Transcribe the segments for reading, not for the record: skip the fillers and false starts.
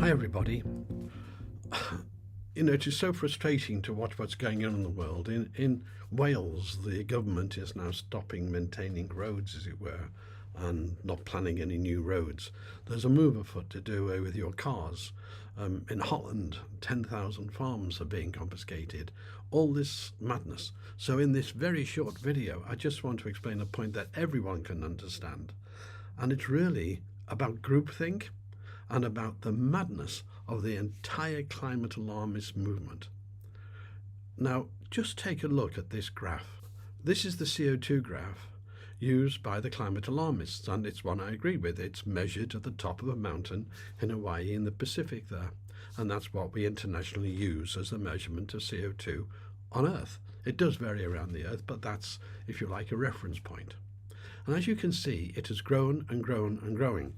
Hi everybody. It is so frustrating to watch what's going on in the world. In Wales, the government is now stopping maintaining roads, as it were, and not planning any new roads. There's a move afoot to do away with your cars. In Holland, 10,000 farms are being confiscated. All this madness. So in this very short video, I just want to explain a point that everyone can understand. And it's really about groupthink and about the madness of the entire climate alarmist movement. Now, just take a look at this graph. This is the CO2 graph used by the climate alarmists, and it's one I agree with. It's measured at the top of a mountain in Hawaii in the Pacific there, and that's what we internationally use as the measurement of CO2 on Earth. It does vary around the Earth, but that's, if you like, a reference point. And as you can see, it has grown and grown and growing.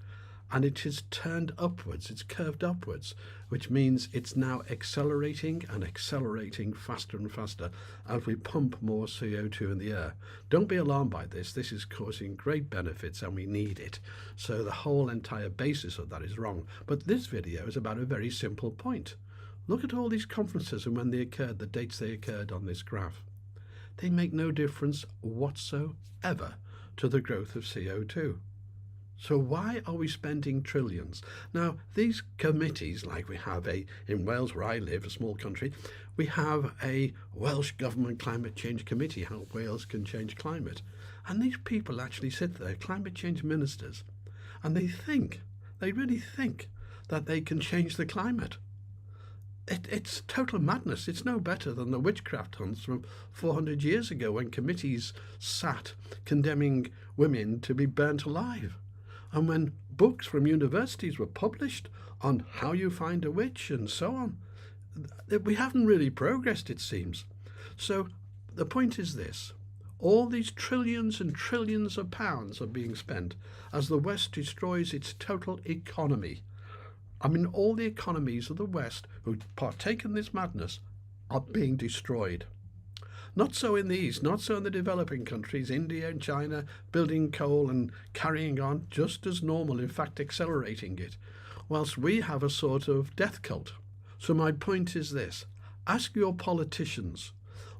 And it is turned upwards, it's curved upwards, which means it's now accelerating and accelerating faster and faster as we pump more CO2 in the air. Don't be alarmed by this. This is causing great benefits and we need it. So the whole entire basis of that is wrong. But this video is about a very simple point. Look at all these conferences and when they occurred, the dates they occurred on this graph. They make no difference whatsoever to the growth of CO2. So why are we spending trillions? Now, these committees, like we have in Wales, where I live, a small country, we have a Welsh Government Climate Change Committee, how Wales can change climate. And these people actually sit there, climate change ministers, and they really think that they can change the climate. It's total madness. It's no better than the witchcraft hunts from 400 years ago when committees sat condemning women to be burnt alive. And when books from universities were published on how you find a witch and so on, we haven't really progressed, it seems. So the point is this. All these trillions and trillions of pounds are being spent as the West destroys its total economy. I mean, all the economies of the West who partake in this madness are being destroyed. Not so in the East, not so in the developing countries, India and China, building coal and carrying on just as normal, in fact accelerating it, whilst we have a sort of death cult. So my point is this. Ask your politicians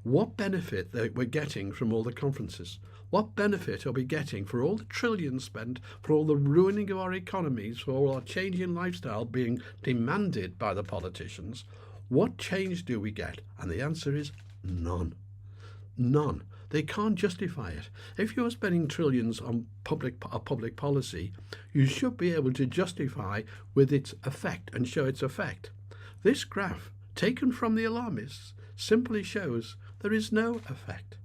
what benefit we're getting from all the conferences. What benefit are we getting for all the trillions spent, for all the ruining of our economies, for all our changing lifestyle being demanded by the politicians? What change do we get? And the answer is none. None. They can't justify it. If you're spending trillions on public policy, you should be able to justify with its effect and show its effect. This graph, taken from the alarmists, simply shows there is no effect.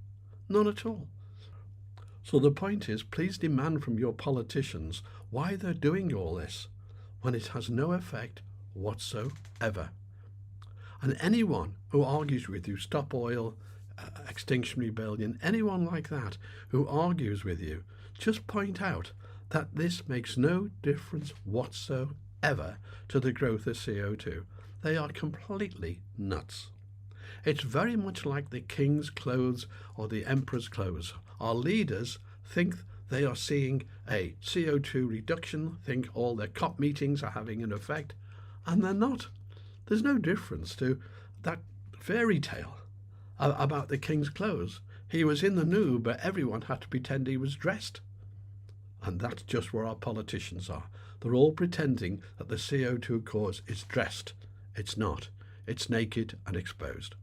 None at all. So the point is, please demand from your politicians why they're doing all this when it has no effect whatsoever. And anyone who argues with you, Stop Oil, Extinction Rebellion, anyone like that who argues with you, just point out that this makes no difference whatsoever to the growth of CO2. They are completely nuts. It's very much like the king's clothes or the emperor's clothes. Our leaders think they are seeing a CO2 reduction, think all their COP meetings are having an effect, and they're not. There's no difference to that fairy tale about the king's clothes. He was in the nude, but everyone had to pretend he was dressed. And that's just where our politicians are. They're all pretending that the CO2 cause is dressed. It's not. It's naked and exposed.